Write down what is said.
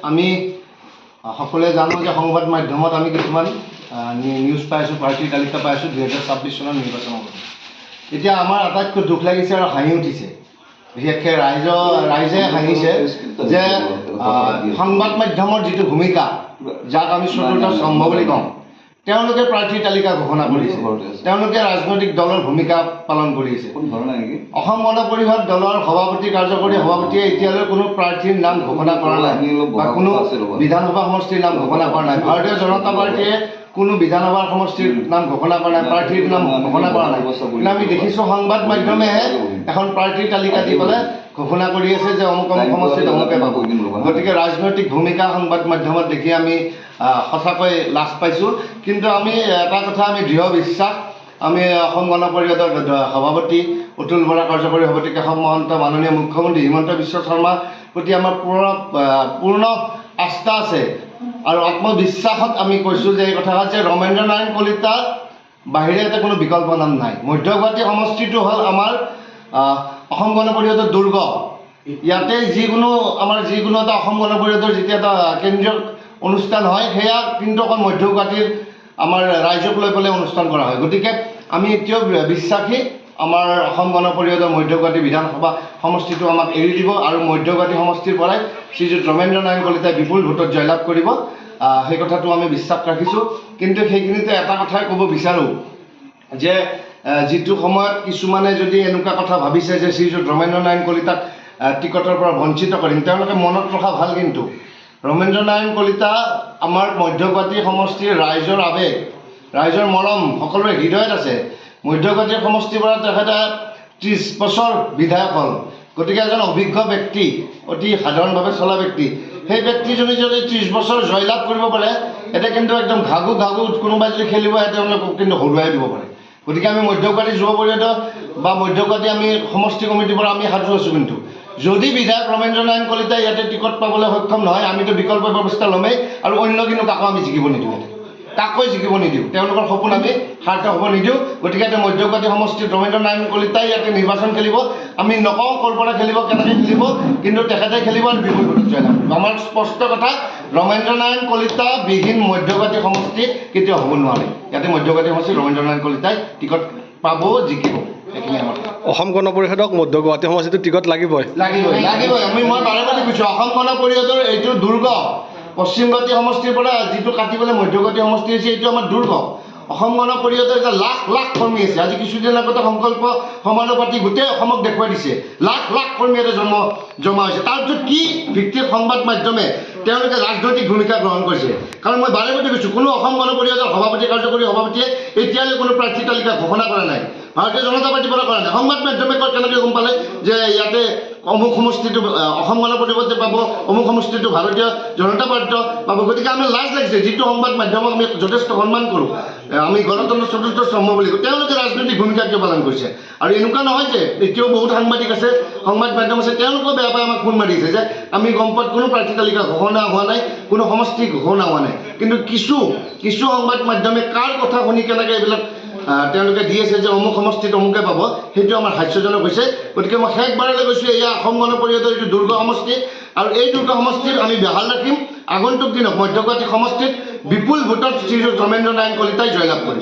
আমি সকলোৱে জানো যে সংবাদ মাধ্যমত আমি কিছুমান নিউজ পাইছোঁ, পাৰ্টিৰ তালিকা পাইছোঁ 2026 চনৰ নিৰ্বাচনৰ কথা। এতিয়া আমাৰ আটাইতকৈ দুখ লাগিছে আৰু হাঁহি উঠিছে, বিশেষকৈ ৰাইজে হাঁহিছে যে সংবাদ মাধ্যমৰ যিটো ভূমিকা, যাক আমি চতুৰ্থ স্তম্ভ বুলি কওঁ, তেওঁলোকে প্ৰাৰ্থীৰ তালিকা ঘোষণা কৰিছে, তেওঁলোকে ৰাজনৈতিক দলৰ ভূমিকা পালন কৰিছে। অসম গণ পৰিষদ দলৰ সভাপতি, কাৰ্যকৰী সভাপতিয়ে এতিয়ালৈ কোনো প্ৰাৰ্থীৰ নাম ঘোষণা কৰা নাই বা কোনো বিধানসভা সমষ্টিৰ নাম ঘোষণা কৰা নাই। ভাৰতীয় জনতা পাৰ্টীয়ে কোনো বিধানসভা সমষ্টিৰ নাম ঘোষণা কৰা নাই, প্ৰাৰ্থীৰ নাম ঘোষণা কৰা নাই। কিন্তু আমি দেখিছোঁ সংবাদ মাধ্যমেহে এখন প্ৰাৰ্থীৰ তালিকা দি পেলাই ঘোষণা কৰি আছে যে অমুক অমুক সমষ্টিত অমুকে পাব। গতিকে ৰাজনৈতিক ভূমিকা সংবাদ মাধ্যমত দেখি আমি সঁচাকৈ লাজ পাইছোঁ। কিন্তু আমি এটা কথা, আমি দৃঢ় বিশ্বাস, আমি অসম গণ পৰিষদৰ সভাপতি অতুল বৰা, কাৰ্যকৰী সভাপতি কেশৱ মহন্ত, মাননীয় মুখ্যমন্ত্ৰী হিমন্ত বিশ্ব শৰ্মাৰ প্ৰতি আমাৰ পূৰ্ণ আস্থা আছে আৰু আত্মবিশ্বাসত আমি কৈছোঁ যে এই কথা যে ৰমেন্দ্ৰ নাৰায়ণ কলিতা বাহিৰে এটা কোনো বিকল্প নাম নাই। মধ্য গুৱাহাটী সমষ্টিটো হ'ল আমাৰ অসম গণ পৰিষদৰ দুৰ্গ। ইয়াতে যিকোনো এটা অসম গণ পৰিষদৰ যেতিয়া এটা কেন্দ্ৰীয় অনুষ্ঠান হয়, সেয়া কিন্তু অকল মধ্য গুৱাহাটীৰ আমাৰ ৰাইজক লৈ পেলাই অনুষ্ঠান কৰা হয়। গতিকে আমি এতিয়াও বিশ্বাসী আমাৰ অসম গণ পৰিষদৰ মধ্য গুৱাহাটী বিধানসভা সমষ্টিটো আমাক এৰি দিব আৰু মধ্য গুৱাহাটী সমষ্টিৰ পৰাই শ্ৰীযুত ৰমেন্দ্ৰ নাৰায়ণ কলিতাই বিপুল ভোটত জয়লাভ কৰিব, সেই কথাটো আমি বিশ্বাস ৰাখিছোঁ। কিন্তু সেইখিনিতে এটা কথাই ক'ব বিচাৰোঁ যে যিটো সময়ত কিছুমানে যদি এনেকুৱা কথা ভাবিছে যে শ্ৰীযুত ৰমেন্দ্ৰ নাৰায়ণ কলিতাক টিকটৰ পৰা বঞ্চিত কৰিম, তেওঁলোকে মনত ৰখা ভাল। কিন্তু ৰমেন্দ্ৰ নাৰায়ণ কলিতা আমাৰ মধ্য গুৱাহাটী সমষ্টিৰ ৰাইজৰ আৱেগ, ৰাইজৰ মৰম, সকলোৰে হৃদয়ত আছে। মধ্য গুৱাহাটী সমষ্টিৰ পৰা তেখেতে 30 বছৰ বিধায়ক হ'ল। গতিকে এজন অভিজ্ঞ ব্যক্তি, অতি সাধাৰণভাৱে চলা ব্যক্তি, সেই ব্যক্তিজনে যদি 30 বছৰ জয়লাভ কৰিব পাৰে, এতিয়া কিন্তু একদম ঘাগু কোনোবাই যদি খেলিব আহে তেওঁলোকক কিন্তু হৰুৱাই দিব পাৰে। গতিকে আমি মধ্য গুৱাহাটী যুৱ পৰিষদ বা মধ্য গুৱাহাটী আমি সমষ্টি কমিটিৰ পৰা আমি সাজু আছোঁ। কিন্তু যদি বিধায়ক ৰমেন্দ্ৰ নাৰায়ণ কলিতাই ইয়াতে টিকট পাবলৈ সক্ষম নহয়, আমিতো বিকল্প ব্যৱস্থা ল'মেই আৰু অন্য কিন্তু কাকো আমি জিকিব নিদিওঁ, কাকৈ জিকিব নিদিওঁ, তেওঁলোকৰ সপোন আমি সাৰ্থক হ'ব নিদিওঁ। গতিকে এতিয়া মধ্য গুৱাহাটী সমষ্টিত ৰমেন্দ্ৰ নাৰায়ণ কলিতাই ইয়াতে নিৰ্বাচন খেলিব। আমি নকওঁ ক'ৰ পৰা খেলিব, কেনেকৈ খেলিব, কিন্তু তেখেতে খেলিব আৰু বিপুল ভোটত জয়লাভ কৰিব। আমাৰ স্পষ্ট কথা, ৰমেন্দ্ৰ নাৰায়ণ কলিতা বিহীন মধ্য গুৱাহাটী সমষ্টি কেতিয়াও হ'ব নোৱাৰে। ইয়াতে মধ্য গুৱাহাটী সমষ্টিত ৰমেন্দ্ৰ নাৰায়ণ কলিতাই টিকট পাব, জিকিব। এইখিনি আমাৰ অসম গণ পৰিষদক মধ্য গুৱাহাটী সমষ্টিত টিকট লাগিবই। মই বাৰে বাৰে কৈছোঁ, অসম গণ পৰিষদৰ এইটো দুৰ্গ। পশ্চিম গুৱাহাটী সমষ্টিৰ পৰা যিটো কাটি পেলাই মধ্য গুৱাহাটী সমষ্টি হৈছে, এইটো আমাৰ দুৰ্গ। অসম গণ পৰিষদৰ এটা লাখ কৰ্মী আছে। আজি কিছুদিন আগতে সংকল্প সমাৰোহ পাতি গোটেই অসমক দেখুৱাই দিছে, লাখ কৰ্মী ইয়াতে জমা হৈছে। তাৰপিছত কি ভিত্তিত সংবাদ মাধ্যমে তেওঁলোকে ৰাজনৈতিক ভূমিকা গ্ৰহণ কৰিছে? কাৰণ মই বাৰে বাৰে কৈছোঁ, কোনো অসম গণ পৰিষদৰ সভাপতি, কাৰ্যকৰী সভাপতিয়ে এতিয়ালৈ কোনো প্ৰাৰ্থীৰ তালিকা ঘোষণা কৰা নাই, ভাৰতীয় জনতা পাৰ্টীৰ পৰা কৰা নাই। সংবাদ মাধ্যমে কেনেকৈ গম পালে যে ইয়াতে অমুক সমষ্টিটো অসম গণ পৰিষদে পাব, অমুক সমষ্টিটো ভাৰতীয় জনতা পাৰ্টীয়ে পাব? গতিকে আমাৰ লাজ লাগিছে, যিটো সংবাদ মাধ্যমক আমি যথেষ্ট সন্মান কৰোঁ, আমি গণতন্ত্ৰৰ চতুৰ্থ স্তম্ভ বুলি কওঁ, তেওঁলোকে ৰাজনৈতিক ভূমিকা কিয় পালন কৰিছে? আৰু এনেকুৱা নহয় যে এতিয়াও বহুত সাংবাদিক আছে, সংবাদ মাধ্যম আছে, তেওঁলোকেও বেয়া পাই আমাক ফোন মাৰিছে যে আমি গম পোৱাত কোনো প্ৰাৰ্থী তালিকা ঘোষণা হোৱা নাই, কোনো সমষ্টি ঘোষণা হোৱা নাই। কিন্তু কিছু সংবাদ মাধ্যমে কাৰ কথা শুনি কেনেকৈ এইবিলাক তেওঁলোকে দি আছে যে অমুক সমষ্টিত অমুকে পাব, সেইটো আমাৰ হাস্যজনক হৈছে। গতিকে মই শেষবাৰলৈ কৈছোঁ, এয়া অসম গণ পৰিষদৰ এইটো দুৰ্গ সমষ্টি আৰু এই দুৰ্গ সমষ্টিত আমি বেহাল ৰাখিম। আগন্তুক দিনত মধ্য গুৱাহাটী সমষ্টিত বিপুল ভোটত শ্ৰীযুত ৰমেন্দ্ৰ নাৰায়ণ কলিতাই জয়লাভ কৰিব।